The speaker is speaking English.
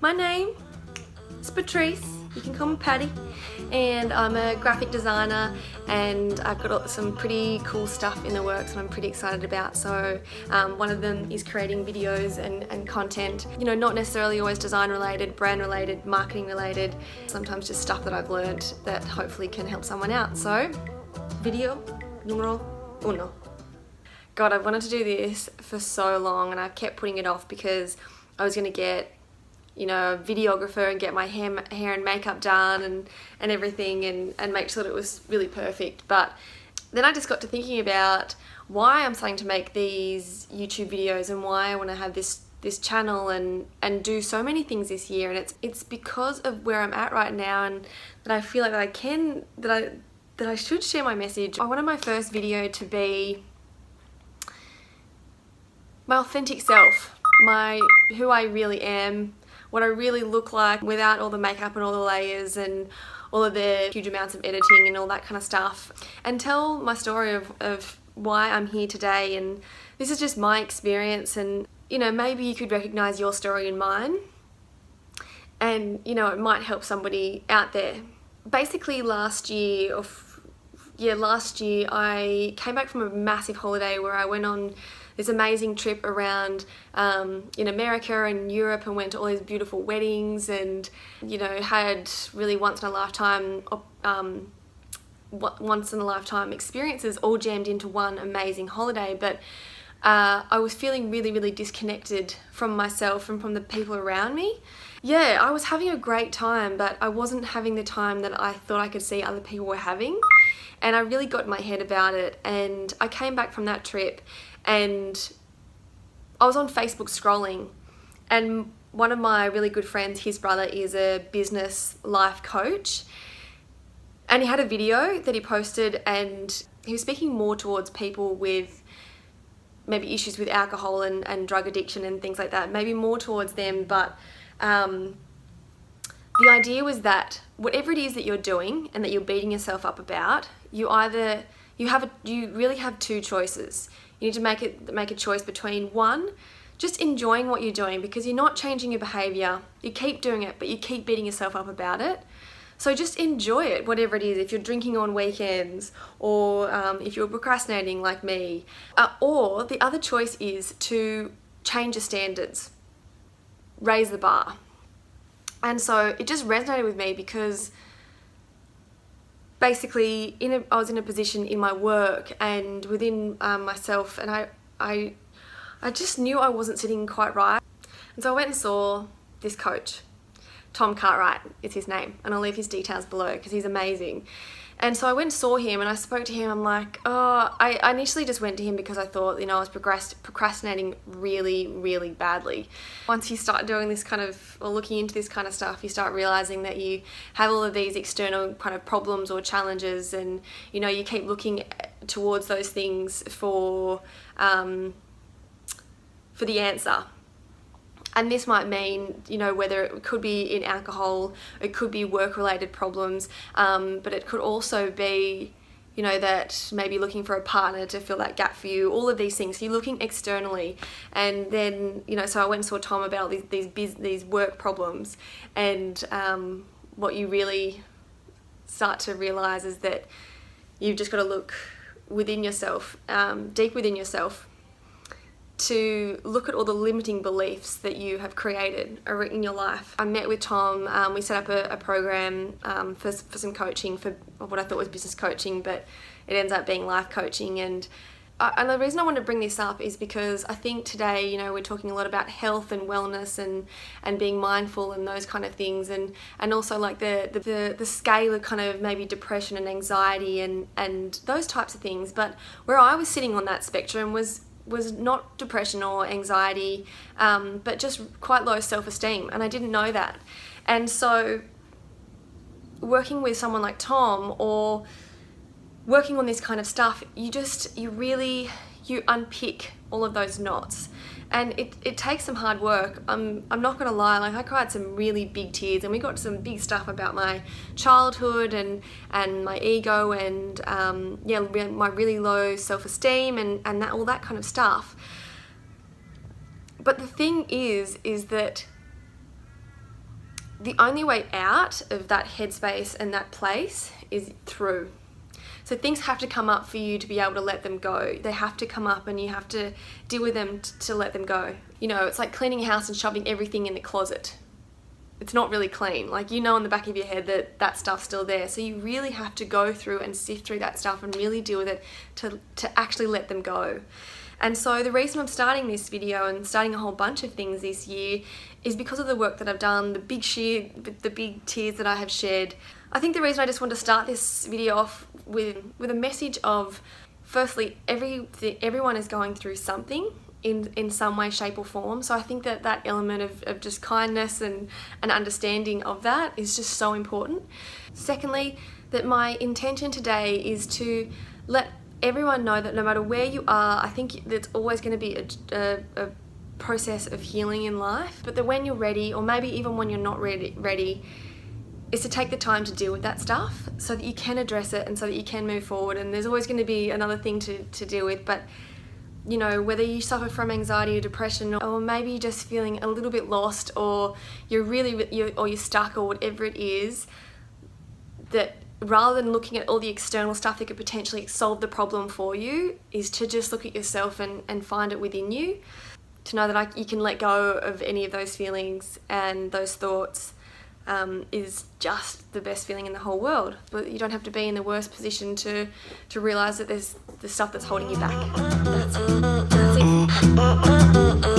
My name is Patrice, you can call me Patty, and I'm a graphic designer and I've got some pretty cool stuff in the works and I'm pretty excited about. So one of them is creating videos and content, you know, not necessarily always design related, brand related, marketing related, sometimes just stuff that I've learned that hopefully can help someone out. So, video numero uno. God, I've wanted to do this for so long and I kept putting it off because I was going to get, you know, a videographer and get my hair and makeup done and everything and make sure that it was really perfect. But then I just got to thinking about why I'm starting to make these YouTube videos and why I want to have this channel and do so many things this year. And it's because of where I'm at right now and that I feel like that I should share my message. I wanted my first video to be my authentic self, who I really am, what I really look like without all the makeup and all the layers and all of the huge amounts of editing and all that kind of stuff, and tell my story of why I'm here today. And this is just my experience, and you know, maybe you could recognize your story in mine and you know, it might help somebody out there. Basically last year I came back from a massive holiday where I went on this amazing trip around in America and Europe and went to all these beautiful weddings and, you know, had really once in a lifetime experiences all jammed into one amazing holiday. But I was feeling really, really disconnected from myself and from the people around me. Yeah, I was having a great time, but I wasn't having the time that I thought I could see other people were having. And I really got in my head about it, and I came back from that trip and I was on Facebook scrolling, and one of my really good friends, his brother is a business life coach, and he had a video that he posted and he was speaking more towards people with maybe issues with alcohol and drug addiction and things like that, maybe more towards them. But the idea was that whatever it is that you're doing and that you're beating yourself up about, you really have two choices. You need to make a choice between, one, just enjoying what you're doing because you're not changing your behavior. You keep doing it, but you keep beating yourself up about it. So just enjoy it, whatever it is. If you're drinking on weekends, or if you're procrastinating like me, or the other choice is to change your standards, raise the bar. And so it just resonated with me because basically I was in a position in my work and within myself, and I just knew I wasn't sitting quite right. And so I went and saw this coach, Tom Cartwright is his name, and I'll leave his details below because he's amazing. And so I went and saw him and I spoke to him. I'm like, I initially just went to him because I thought, you know, I was procrastinating really, really badly. Once you start doing this kind of, or looking into this kind of stuff, you start realizing that you have all of these external kind of problems or challenges, and, you know, you keep looking towards those things for the answer. And this might mean, you know, whether it could be in alcohol, it could be work-related problems, but it could also be, you know, that maybe looking for a partner to fill that gap for you, all of these things. So you're looking externally. And then, you know, so I went and saw Tom about these work problems, and what you really start to realize is that you've just got to look within yourself, deep within yourself, to look at all the limiting beliefs that you have created in your life. I met with Tom, we set up a program for some coaching, for what I thought was business coaching, but it ends up being life coaching. And the reason I want to bring this up is because I think today, you know, we're talking a lot about health and wellness and being mindful and those kind of things, and also like the scale of kind of maybe depression and anxiety and those types of things. But where I was sitting on that spectrum was not depression or anxiety, but just quite low self-esteem, and I didn't know that. And so working with someone like Tom or working on this kind of stuff, you unpick all of those knots, and it takes some hard work. I'm not gonna lie, like I cried some really big tears, and we got some big stuff about my childhood and my ego and my really low self-esteem and that, all that kind of stuff. But the thing is that the only way out of that headspace and that place is through. So things have to come up for you to be able to let them go. They have to come up and you have to deal with them to let them go. You know, it's like cleaning a house and shoving everything in the closet. It's not really clean. Like, you know in the back of your head that that stuff's still there. So you really have to go through and sift through that stuff and really deal with it to actually let them go. And so the reason I'm starting this video and starting a whole bunch of things this year is because of the work that I've done, the big tears that I have shed. I think the reason I just want to start this video off with a message of, firstly, everyone is going through something in some way, shape or form. So I think that element of just kindness and understanding of that is just so important. Secondly, that my intention today is to let everyone know that no matter where you are, I think there's always going to be a process of healing in life, but that when you're ready, or maybe even when you're not ready, is to take the time to deal with that stuff so that you can address it and so that you can move forward. And there's always going to be another thing to deal with, but you know, whether you suffer from anxiety or depression, or maybe you're just feeling a little bit lost, or you're stuck, or whatever it is, that rather than looking at all the external stuff that could potentially solve the problem for you, is to just look at yourself and find it within you, to know that you can let go of any of those feelings and those thoughts. Is just the best feeling in the whole world. But you don't have to be in the worst position to realise that there's the stuff that's holding you back. That's it.